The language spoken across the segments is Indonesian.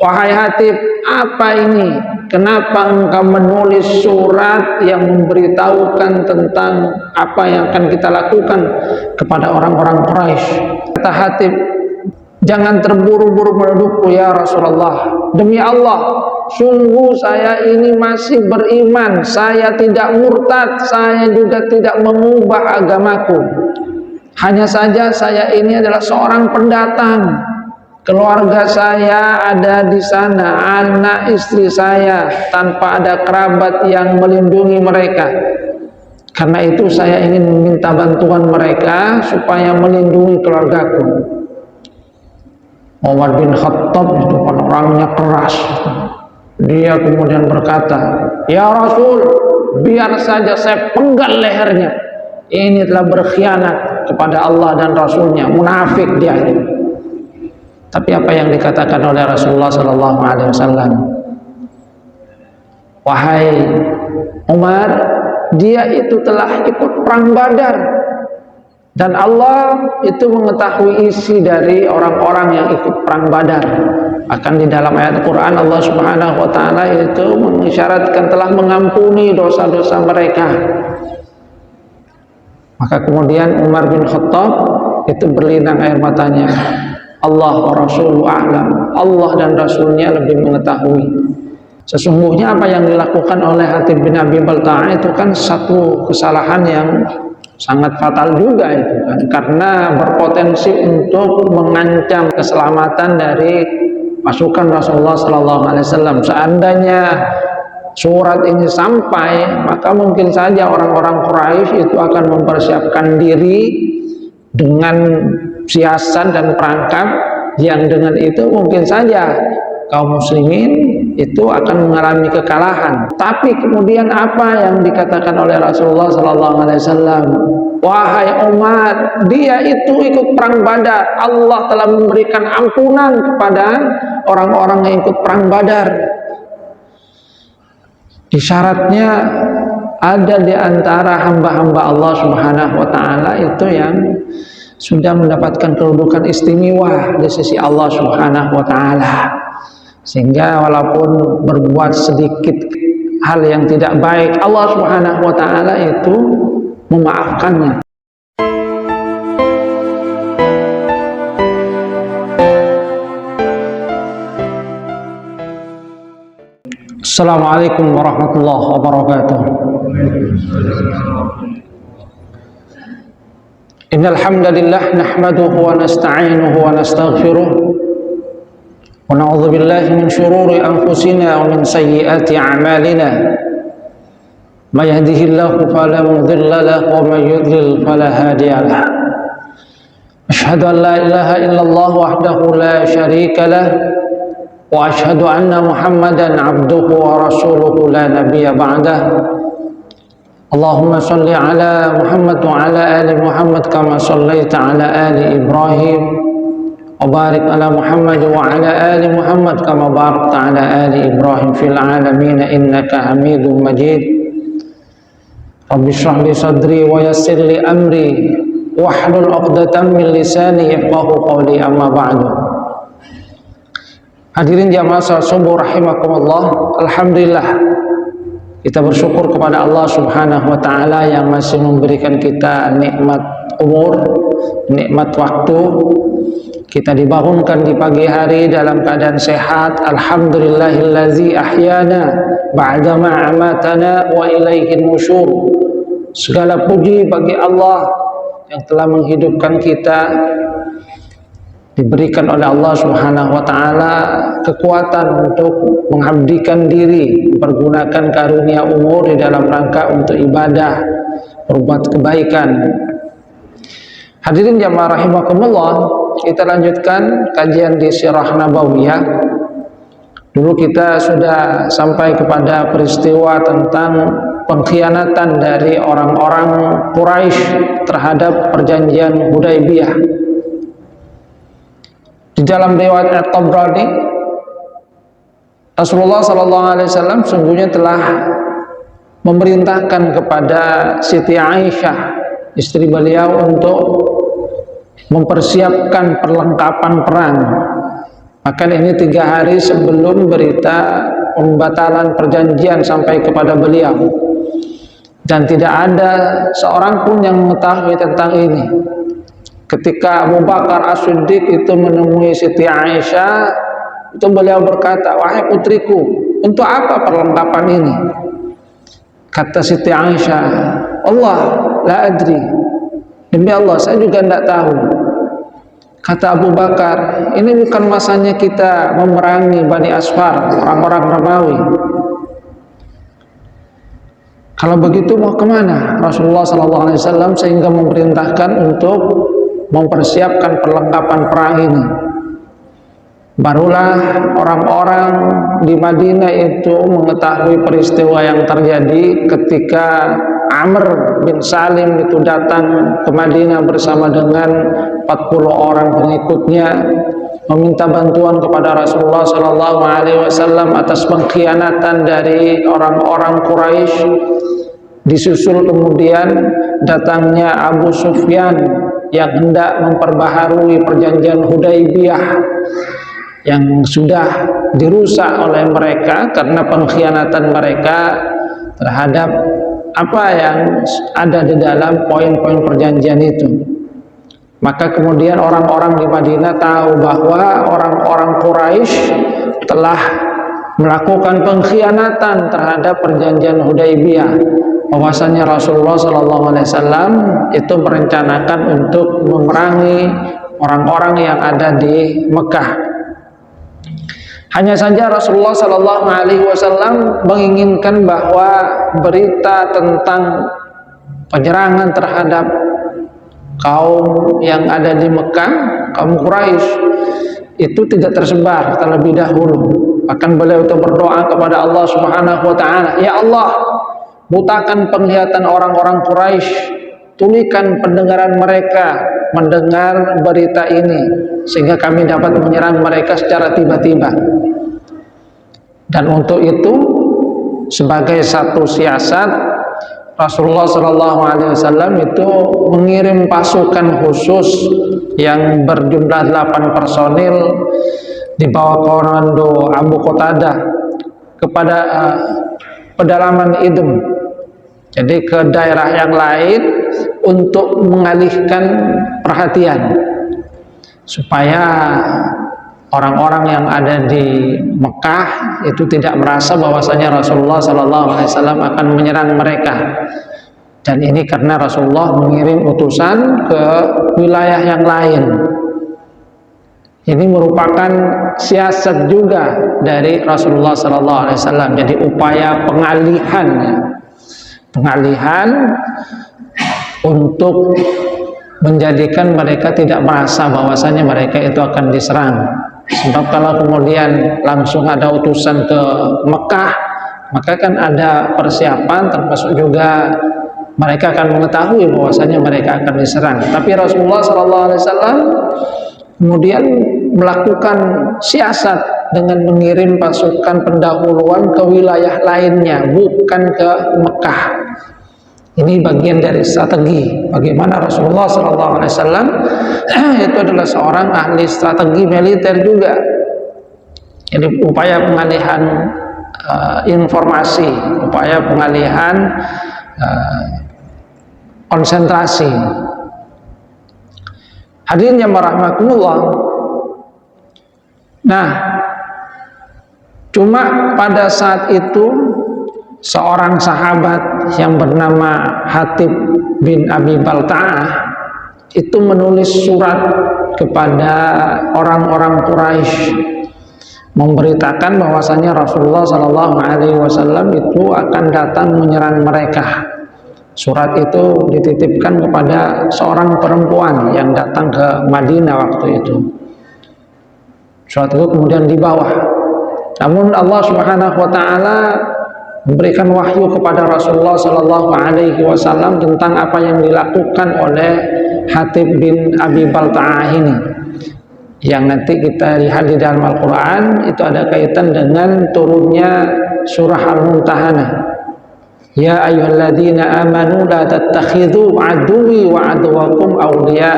Wahai Hatib, apa ini? Kenapa engkau menulis surat yang memberitahukan tentang apa yang akan kita lakukan kepada orang-orang Quraisy? Kata Hatib, jangan terburu-buru menuduhku ya Rasulullah. Demi Allah, sungguh saya ini masih beriman. Saya tidak murtad, saya juga tidak mengubah agamaku. Hanya saja saya ini adalah seorang pendatang. Keluarga saya ada di sana, anak istri saya, tanpa ada kerabat yang melindungi mereka. Karena itu saya ingin meminta bantuan mereka supaya melindungi keluargaku. Umar bin Khattab itu kan orangnya keras. Dia kemudian berkata, ya Rasul, biar saja saya penggal lehernya. Ini telah berkhianat kepada Allah dan Rasulnya, munafik dia ini. Tapi apa yang dikatakan oleh Rasulullah SAW? Wahai Umar, dia itu telah ikut perang Badar, dan Allah itu mengetahui isi dari orang-orang yang ikut perang Badar. Akan di dalam ayat Quran Allah Subhanahu wa taala itu mengisyaratkan telah mengampuni dosa-dosa mereka. Maka kemudian Umar bin Khattab itu berlinang air matanya. Allah wa Rasuluhu a'lam. Allah dan Rasulnya lebih mengetahui. Sesungguhnya apa yang dilakukan oleh Hatib bin Abi Balta'ah itu kan satu kesalahan yang sangat fatal juga itu kan, karena berpotensi untuk mengancam keselamatan dari pasukan Rasulullah SAW. Seandainya surat ini sampai, maka mungkin saja orang-orang Quraisy itu akan mempersiapkan diri dengan siasat dan perangkap yang dengan itu mungkin saja kaum muslimin itu akan mengalami kekalahan. Tapi kemudian apa yang dikatakan oleh Rasulullah SAW? Wahai Umar, dia itu ikut perang Badar. Allah telah memberikan ampunan kepada orang-orang yang ikut perang Badar. Isyaratnya ada di antara hamba-hamba Allah Subhanahu wa taala itu yang sudah mendapatkan kedudukan istimewa di sisi Allah Subhanahu wa taala, sehingga walaupun berbuat sedikit hal yang tidak baik, Allah Subhanahu wa taala itu memaafkannya. Assalamualaikum warahmatullahi wabarakatuh. Innal hamdalillah nahmaduhu wa nasta'inuhu wa nastaghfiruh wa na'udzu billahi min shururi anfusina wa min sayyiati a'malina. May yahdihillahu fala mudilla lahu wa may yudlil fala hadiya lahu. Asyhadu an la ilaha illallah wahdahu la syarika lahu wa asyhadu anna Muhammadan 'abduhu wa rasuluhu la nabiyya ba'dahu. Allahumma salli ala Muhammad wa ala ali Muhammad kama sallaita ala ali Ibrahim wa barik ala Muhammad wa ala ali Muhammad kama barakta ala ali Ibrahim fil alamin innaka Hamidum Majid. Rabbi shrah li sadri wa yassir li amri wahlul 'uqdatam min lisani yafqahu qawli, amma ba'du. Hadirin jamaah salat subuh rahimakumullah, alhamdulillah kita bersyukur kepada Allah Subhanahu wa taala yang masih memberikan kita nikmat umur, nikmat waktu. Kita dibangunkan di pagi hari dalam keadaan sehat. Alhamdulillahillazi ahyana ba'dama amatana wa ilaihin nusyur. Segala puji bagi Allah yang telah menghidupkan kita, diberikan oleh Allah Subhanahu wa taala kekuatan untuk mengabdikan diri, mempergunakan karunia umur di dalam rangka untuk ibadah, berbuat kebaikan. Hadirin jamaah rahimakumullah, kita lanjutkan kajian di Sirah Nabawiyah. Dulu kita sudah sampai kepada peristiwa tentang pengkhianatan dari orang-orang Quraisy terhadap perjanjian Hudaybiyah. Di dalam riwayat At-Tabrani, Rasulullah SAW sungguhnya telah memerintahkan kepada Siti Aisyah, istri beliau, untuk mempersiapkan perlengkapan perang. Maka ini 3 hari sebelum berita pembatalan perjanjian sampai kepada beliau, dan tidak ada seorang pun yang mengetahui tentang ini. Ketika Abu Bakar As-Siddiq itu menemui Siti Aisyah, itu beliau berkata, "Wahai putriku, untuk apa perlengkapan ini?" Kata Siti Aisyah, "Allah, la adri." Demi Allah, saya juga tidak tahu. Kata Abu Bakar, "Ini bukan masanya kita memerangi Bani Asfar, orang-orang Romawi. Kalau begitu mau kemana?" Rasulullah SAW sehingga memerintahkan untuk mempersiapkan perlengkapan perang ini. Barulah orang-orang di Madinah itu mengetahui peristiwa yang terjadi ketika Amr bin Salim itu datang ke Madinah bersama dengan 40 orang pengikutnya, meminta bantuan kepada Rasulullah SAW atas pengkhianatan dari orang-orang Quraisy. Disusul kemudian datangnya Abu Sufyan yang hendak memperbaharui perjanjian Hudaybiyah yang sudah dirusak oleh mereka karena pengkhianatan mereka terhadap apa yang ada di dalam poin-poin perjanjian itu. Maka kemudian orang-orang di Madinah tahu bahwa orang-orang Quraisy telah melakukan pengkhianatan terhadap perjanjian Hudaybiyah, bahwasanya Rasulullah SAW itu merencanakan untuk memerangi orang-orang yang ada di Mekah. Hanya saja Rasulullah SAW menginginkan bahwa berita tentang penyerangan terhadap kaum yang ada di Mekah, kaum Quraisy, itu tidak tersebar terlebih dahulu. Bahkan beliau itu berdoa kepada Allah Subhanahu wa taala, "Ya Allah, butakan penglihatan orang-orang Quraisy, tulikan pendengaran mereka mendengar berita ini sehingga kami dapat menyerang mereka secara tiba-tiba." Dan untuk itu, sebagai satu siasat, Rasulullah SAW itu mengirim pasukan khusus yang berjumlah 8 personil di bawah komando Abu Qatadah kepada pedalaman Idum, jadi ke daerah yang lain, untuk mengalihkan perhatian supaya orang-orang yang ada di Mekah itu tidak merasa bahwasanya Rasulullah SAW akan menyerang mereka. Dan ini karena Rasulullah mengirim utusan ke wilayah yang lain. Ini merupakan siasat juga dari Rasulullah SAW. Jadi upaya pengalihan untuk menjadikan mereka tidak merasa bahwasanya mereka itu akan diserang. Sebab kalau kemudian langsung ada utusan ke Mekah, maka kan ada persiapan, termasuk juga mereka akan mengetahui bahwasanya mereka akan diserang. Tapi Rasulullah SAW kemudian melakukan siasat dengan mengirim pasukan pendahuluan ke wilayah lainnya, bukan ke Mekah. Ini bagian dari strategi bagaimana Rasulullah SAW itu adalah seorang ahli strategi militer juga. Jadi upaya pengalihan informasi, upaya pengalihan konsentrasi. Hadirin yang merahmatullah. Nah, cuma pada saat itu seorang sahabat yang bernama Hatib bin Abi Balta'ah itu menulis surat kepada orang-orang Quraisy memberitakan bahwasanya Rasulullah SAW itu akan datang menyerang mereka. Surat itu dititipkan kepada seorang perempuan yang datang ke Madinah waktu itu. Surat itu kemudian dibawa. Namun Allah Subhanahu wa taala memberikan wahyu kepada Rasulullah SAW tentang apa yang dilakukan oleh Hatib bin Abi Balta'ah ini, yang nanti kita lihat di dalam Al-Quran. Itu ada kaitan dengan turunnya surah Al-Mumtahanah. Ya ayyuhalladzina amanu la tattakhidhu aduwi wa aduwakum awliya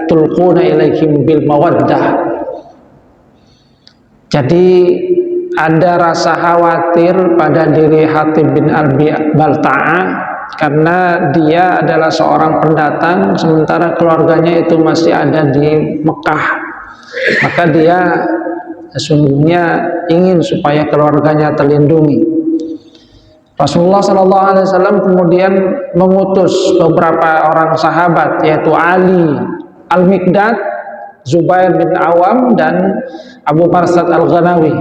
tulquna ilaihim bil mawaddah. Jadi ada rasa khawatir pada diri Hatib bin Abi Balta'ah karena dia adalah seorang pendatang sementara keluarganya itu masih ada di Mekah. Maka dia sesungguhnya ingin supaya keluarganya terlindungi. Rasulullah SAW kemudian mengutus beberapa orang sahabat, yaitu Ali, Al-Miqdad, Zubair bin Awam, dan Abu Barsad Al-Ghanawi.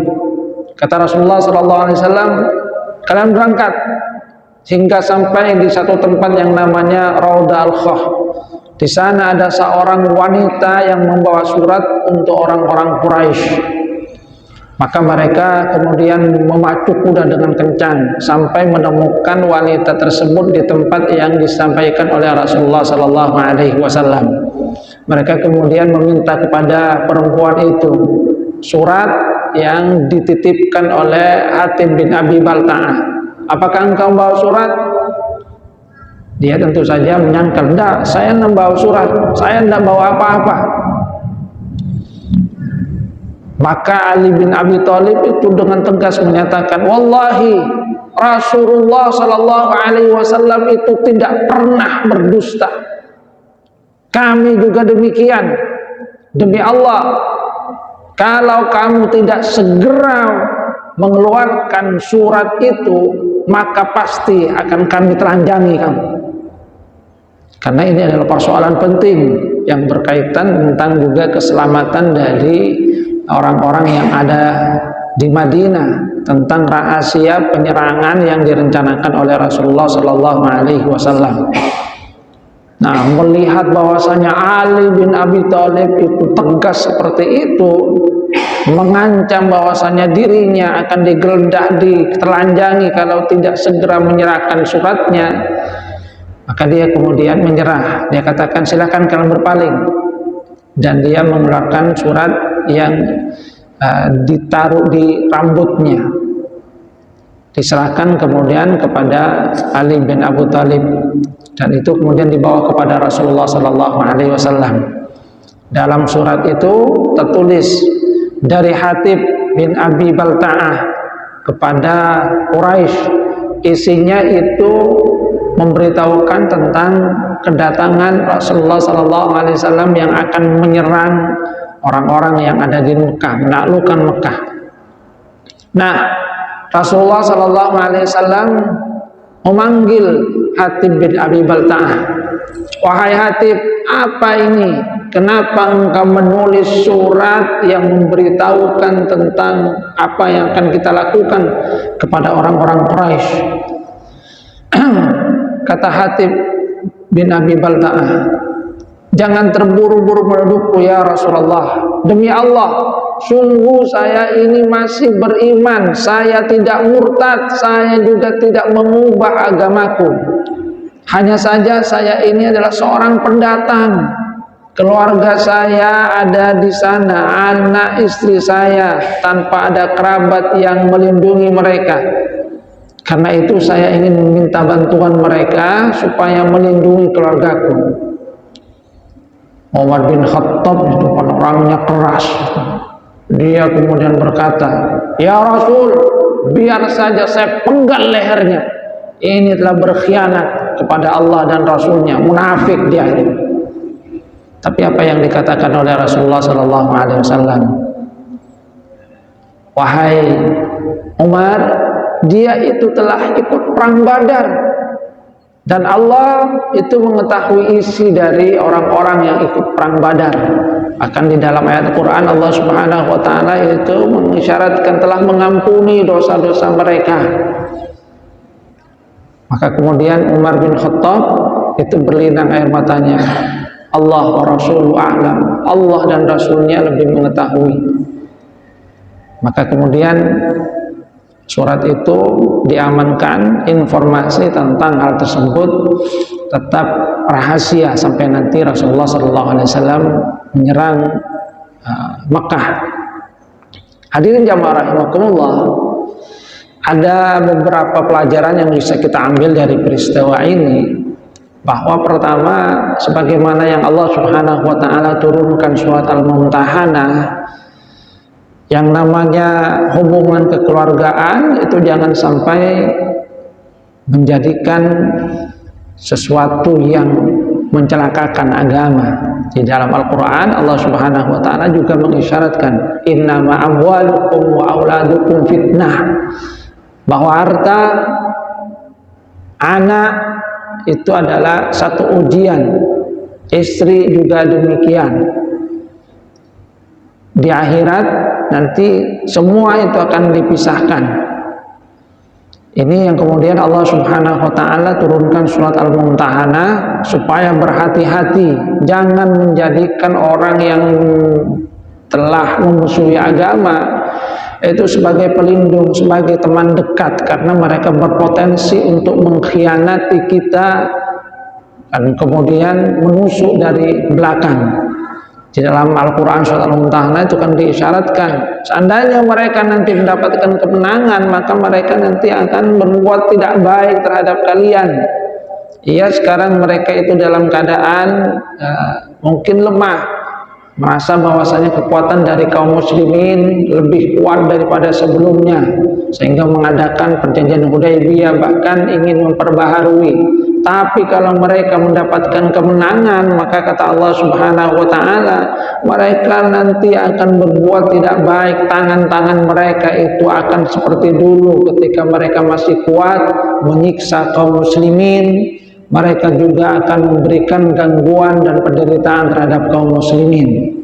Kata Rasulullah SAW, kalian berangkat hingga sampai di satu tempat yang namanya Rauda Al-Khah. Di sana ada seorang wanita yang membawa surat untuk orang-orang Quraisy. Maka mereka kemudian memacu kuda dengan kencang sampai menemukan wanita tersebut di tempat yang disampaikan oleh Rasulullah SAW. Mereka kemudian meminta kepada perempuan itu surat yang dititipkan oleh Hatib bin Abi Balta'ah. Apakah engkau bawa surat? Dia tentu saja menyangkal, enggak, saya tidak bawa surat, saya tidak bawa apa-apa. Maka Ali bin Abi Thalib itu dengan tegas menyatakan, wallahi Rasulullah SAW itu tidak pernah berdusta. Kami juga demikian. Demi Allah, kalau kamu tidak segera mengeluarkan surat itu, maka pasti akan kami telanjangi kamu. Karena ini adalah persoalan penting yang berkaitan tentang juga keselamatan dari orang-orang yang ada di Madinah, tentang rahasia penyerangan yang direncanakan oleh Rasulullah SAW. Nah, melihat bahwasanya Ali bin Abi Thalib itu tegas seperti itu, mengancam bahwasanya dirinya akan digeledah, ditelanjangi kalau tidak segera menyerahkan suratnya, maka dia kemudian menyerah. Dia katakan, silakan kalian berpaling. Dan dia mengeluarkan surat yang ditaruh di rambutnya, diserahkan kemudian kepada Ali bin Abi Thalib, dan itu kemudian dibawa kepada Rasulullah SAW. Dalam surat itu tertulis dari Hatib bin Abi Balta'ah kepada Quraisy. Isinya itu memberitahukan tentang kedatangan Rasulullah SAW yang akan menyerang orang-orang yang ada di Mekah, menaklukkan Mekah. Nah, Rasulullah SAW memanggil Hatib bin Abi Balta'ah. Wahai Hatib, apa ini? Kenapa engkau menulis surat yang memberitahukan tentang apa yang akan kita lakukan kepada orang-orang Quraisy? Kata Hatib bin Abi Balta'ah, jangan terburu-buru menuduhku ya Rasulullah. Demi Allah, sungguh saya ini masih beriman, saya tidak murtad, saya juga tidak mengubah agamaku. Hanya saja saya ini adalah seorang pendatang. Keluarga saya ada di sana, anak istri saya, tanpa ada kerabat yang melindungi mereka. Karena itu saya ingin meminta bantuan mereka supaya melindungi keluargaku. Umar bin Khattab itu kan orangnya keras. Dia kemudian berkata, ya Rasul, biar saja saya penggal lehernya. Ini telah berkhianat kepada Allah dan Rasulnya, munafik dia ini. Tapi apa yang dikatakan oleh Rasulullah SAW? Wahai Umar, dia itu telah ikut perang Badar, dan Allah itu mengetahui isi dari orang-orang yang ikut perang Badar. Akan di dalam ayat Quran Allah Subhanahu wa taala itu mengisyaratkan telah mengampuni dosa-dosa mereka. Maka kemudian Umar bin Khattab itu berlinang air matanya. Allah wa Rasuluhu a'lam. Allah dan Rasulnya lebih mengetahui. Maka kemudian surat itu diamankan, informasi tentang hal tersebut tetap rahasia sampai nanti Rasulullah SAW menyerang Mekah. Hadirin jamaah rahimakumullah, ada beberapa pelajaran yang bisa kita ambil dari peristiwa ini. Bahwa pertama, sebagaimana yang Allah Subhanahu wa taala turunkan surat Al-Mumtahanah, Yang namanya hubungan kekeluargaan itu jangan sampai menjadikan sesuatu yang mencelakakan agama. Di dalam Al-Quran Allah Subhanahu wa ta'ala juga mengisyaratkan innama amwalukum wa auladukum fitnah, bahwa harta, anak itu adalah satu ujian, istri juga demikian. Di akhirat nanti semua itu akan dipisahkan. Ini yang kemudian Allah Subhanahu wa ta'ala turunkan surat Al-Mumtahanah supaya berhati-hati, jangan menjadikan orang yang telah memusuhi agama itu sebagai pelindung, sebagai teman dekat, karena mereka berpotensi untuk mengkhianati kita dan kemudian menusuk dari belakang. Di dalam Al-Quran surat Al-Mumtahanah itu kan diisyaratkan, seandainya mereka nanti mendapatkan kemenangan, maka mereka nanti akan berbuat tidak baik terhadap kalian. Iya, sekarang mereka itu dalam keadaan mungkin lemah, merasa bahwasanya kekuatan dari kaum muslimin lebih kuat daripada sebelumnya, sehingga mengadakan perjanjian Hudaybiyah, bahkan ingin memperbaharui. Tapi kalau mereka mendapatkan kemenangan, maka kata Allah Subhanahu wa ta'ala, mereka nanti akan berbuat tidak baik. Tangan-tangan mereka itu akan seperti dulu ketika mereka masih kuat menyiksa kaum muslimin. Mereka juga akan memberikan gangguan dan penderitaan terhadap kaum muslimin.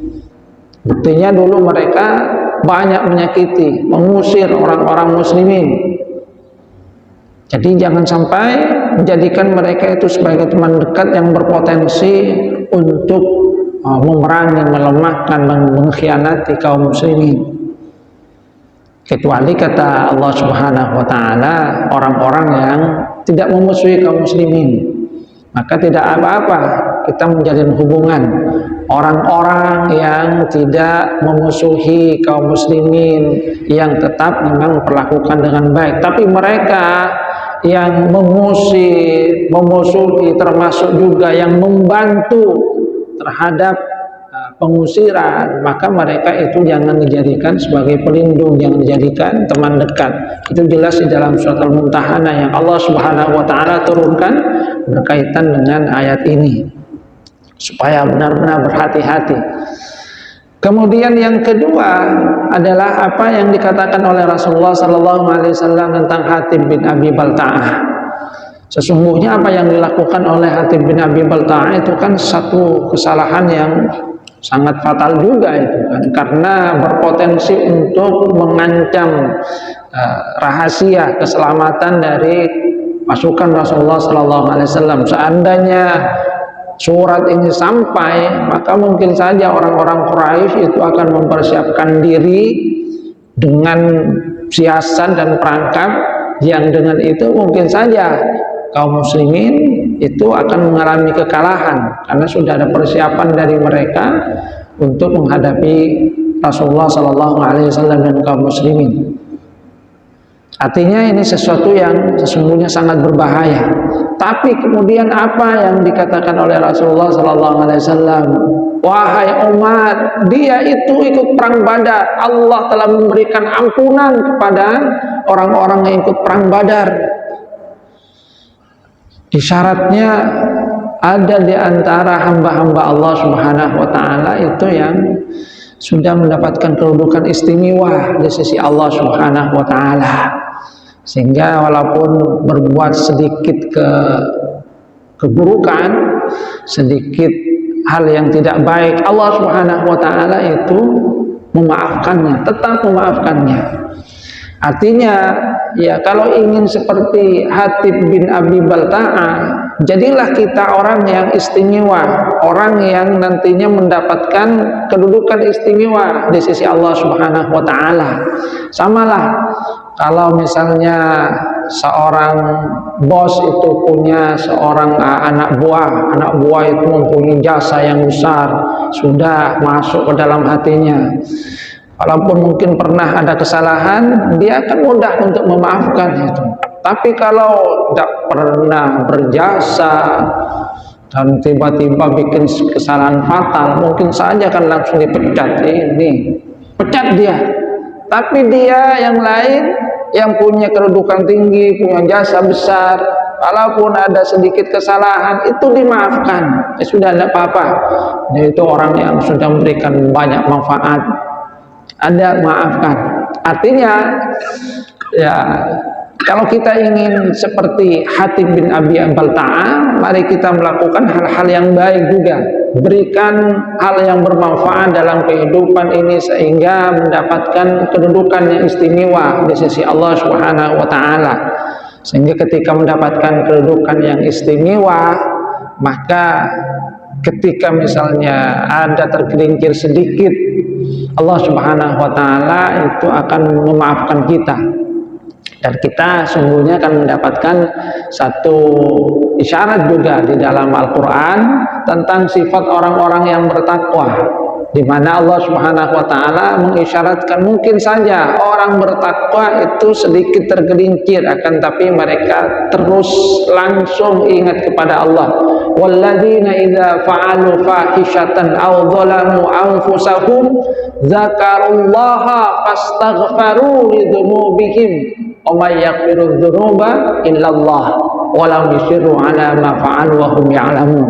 Buktinya dulu mereka banyak menyakiti, mengusir orang-orang muslimin. Jadi jangan sampai menjadikan mereka itu sebagai teman dekat yang berpotensi untuk memerangi, melemahkan, dan mengkhianati kaum muslimin. Kecuali kata Allah Subhanahu wa ta'ala, orang-orang yang tidak memusuhi kaum muslimin, maka tidak apa-apa kita menjalin hubungan. Orang-orang yang tidak memusuhi kaum muslimin, yang tetap memang perlakukan dengan baik, tapi mereka yang memusuhi, termasuk juga yang membantu terhadap pengusiran, maka mereka itu jangan dijadikan sebagai pelindung, jangan dijadikan teman dekat. Itu jelas di dalam surat Al-Mumtahanah yang Allah Subhanahu wa ta'ala turunkan berkaitan dengan ayat ini, supaya benar-benar berhati-hati. Kemudian yang kedua adalah apa yang dikatakan oleh Rasulullah SAW tentang Hatib bin Abi Balta'ah. Sesungguhnya apa yang dilakukan oleh Hatib bin Abi Balta'ah itu kan satu kesalahan yang sangat fatal juga itu kan, karena berpotensi untuk mengancam rahasia keselamatan dari pasukan Rasulullah SAW. Seandainya surat ini sampai, maka mungkin saja orang-orang Quraisy itu akan mempersiapkan diri dengan siasat dan perangkap yang dengan itu mungkin saja kaum muslimin itu akan mengalami kekalahan, karena sudah ada persiapan dari mereka untuk menghadapi Rasulullah SAW dan kaum muslimin. Artinya ini sesuatu yang sesungguhnya sangat berbahaya. Tapi kemudian apa yang dikatakan oleh Rasulullah SAW? Wahai umat, dia itu ikut perang Badar. Allah telah memberikan ampunan kepada orang-orang yang ikut perang Badar. Isyaratnya ada di antara hamba-hamba Allah Subhanahu wa ta'ala itu yang sudah mendapatkan kedudukan istimewa di sisi Allah Subhanahu wa ta'ala, sehingga walaupun berbuat sedikit keburukan, sedikit hal yang tidak baik, Allah Subhanahu wa ta'ala itu memaafkannya, tetap memaafkannya. Artinya ya, kalau ingin seperti Hatib bin Abi Balta'ah, jadilah kita orang yang istimewa, orang yang nantinya mendapatkan kedudukan istimewa di sisi Allah Subhanahu wa ta'ala. Samalah kalau misalnya seorang bos itu punya seorang anak buah itu mempunyai jasa yang besar, sudah masuk ke dalam hatinya. Walaupun mungkin pernah ada kesalahan, dia akan mudah untuk memaafkan itu. Tapi kalau tidak pernah berjasa dan tiba-tiba bikin kesalahan fatal, mungkin saja kan langsung dipecat. Ini pecat dia. Tapi dia yang lain yang punya kedudukan tinggi, punya jasa besar, walaupun ada sedikit kesalahan itu dimaafkan. Ya sudah, tidak apa-apa. Dia itu orang yang sudah memberikan banyak manfaat, Anda maafkan. Artinya ya, kalau kita ingin seperti Hatib bin Abi Balta'a, mari kita melakukan hal-hal yang baik juga. Berikan hal yang bermanfaat dalam kehidupan ini sehingga mendapatkan kedudukan yang istimewa di sisi Allah Subhanahu wa taala. Sehingga ketika mendapatkan kedudukan yang istimewa, maka ketika misalnya ada tergelincir sedikit, Allah Subhanahu wa taala itu akan memaafkan kita. Dan kita sungguhnya akan mendapatkan satu isyarat juga di dalam Al-Quran tentang sifat orang-orang yang bertakwa, di mana Allah Subhanahu wa taala mengisyaratkan mungkin saja orang bertakwa itu sedikit tergelincir, akan tapi mereka terus langsung ingat kepada Allah. Walladzina idza fa'alu fahishatan aw dzalamu anfusahum dzakarullaha fastaghfaru lidzunubihim wa may yaghfiru dzunuba illallah wa lam yusirru ala ma fa'alu wa hum ya'lamun.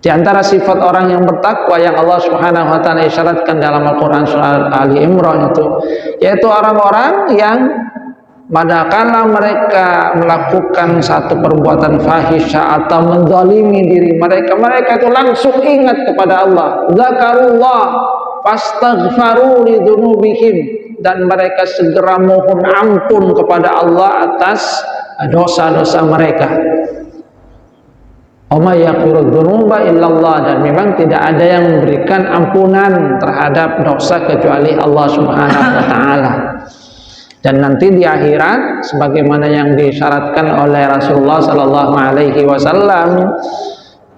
Di antara sifat orang yang bertakwa yang Allah Subhanahu wa taala isyaratkan dalam Al-Qur'an surah Ali Imran itu, yaitu orang-orang yang manakala mereka melakukan satu perbuatan fahisha atau menzalimi diri mereka, mereka itu langsung ingat kepada Allah. Zakarullah fastaghfaru lidzunubihim, dan mereka segera mohon ampun kepada Allah atas dosa-dosa mereka. Wa yaghfiru dzunuba illallah, dan memang tidak ada yang memberikan ampunan terhadap dosa kecuali Allah Subhanahu wa taala. Dan nanti di akhirat sebagaimana yang disyaratkan oleh Rasulullah sallallahu alaihi wasallam,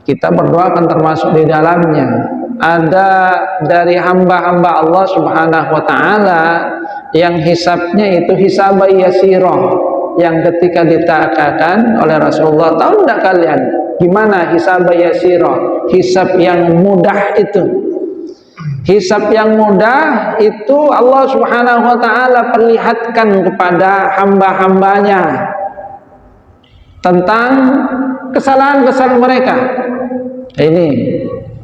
kita berdoa akan termasuk di dalamnya. Ada dari hamba-hamba Allah Subhanahu wa taala yang hisabnya itu hisab yasirah, yang ketika dikatakan oleh Rasulullah, tahu tidak kalian gimana hisab yasirah, hisab yang mudah itu? Hisab yang mudah itu Allah Subhanahu wa taala perlihatkan kepada hamba-hambanya tentang kesalahan-kesalahan mereka. Ini,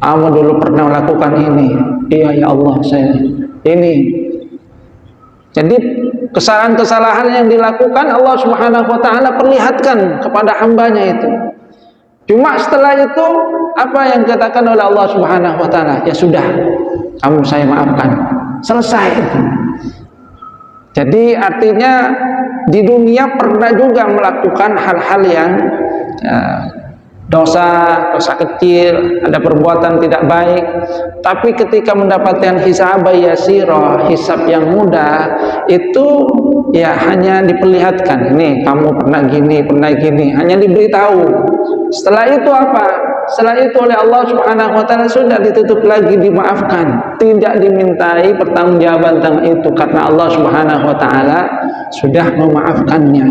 kamu dulu pernah melakukan ini. Iya ya Allah, saya ini. Jadi kesalahan-kesalahan yang dilakukan Allah Subhanahu wa taala perlihatkan kepada hambanya itu. Cuma setelah itu apa yang dikatakan oleh Allah Subhanahu wa taala? Ya sudah, kamu saya maafkan. Selesai itu. Jadi artinya di dunia pernah juga melakukan hal-hal yang dosa kecil, ada perbuatan tidak baik, tapi ketika mendapatkan hisab yasirah, hisab yang mudah, itu ya hanya diperlihatkan, ini kamu pernah gini, hanya diberitahu. Setelah itu apa? Setelah itu oleh Allah Subhanahu wa taala sudah ditutup lagi, dimaafkan, tidak dimintai pertanggungjawaban tentang itu karena Allah Subhanahu wa taala sudah memaafkannya.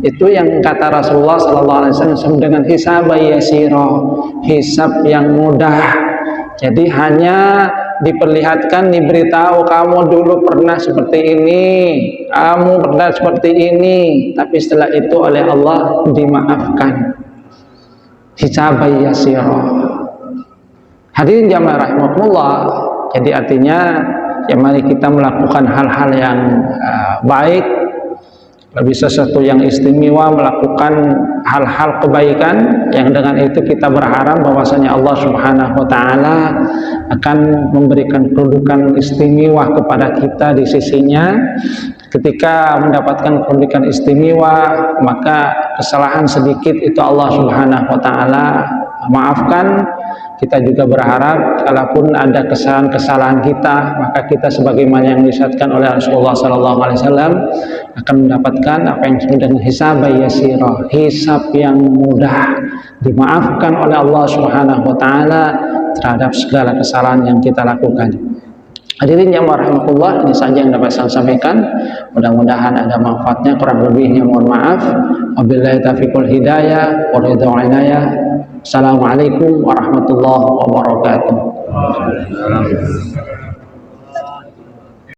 Itu yang kata Rasulullah sallallahu alaihi wasallam dengan hisab yasirah, hisab yang mudah. Jadi hanya diperlihatkan, diberitahu, kamu dulu pernah seperti ini, kamu pernah seperti ini, tapi setelah itu oleh Allah dimaafkan. Hisab yasirah. Hadirin jamaah rahimakumullah. Jadi artinya ya mari kita melakukan hal-hal yang baik, lebih sesuatu yang istimewa, melakukan hal-hal kebaikan yang dengan itu kita berharap bahwasanya Allah Subhanahu wa taala akan memberikan kedudukan istimewa kepada kita di sisinya. Ketika mendapatkan kedudukan istimewa, maka kesalahan sedikit itu Allah Subhanahu wa taala maafkan. Kita juga berharap kalaupun ada kesalahan-kesalahan kita, maka kita sebagaimana yang disyaratkan oleh Rasulullah SAW akan mendapatkan apa yang disebut dengan hisab yasirah, hisab yang mudah, dimaafkan oleh Allah Subhanahu wa taala terhadap segala kesalahan yang kita lakukan. Hadirin yang warahmatullah, ini saja yang dapat saya sampaikan. Mudah-mudahan ada manfaatnya, kurang lebihnya mohon maaf. Wabillahi taufiqul hidayah wa ridha inayah. Assalamualaikum warahmatullahi wabarakatuh.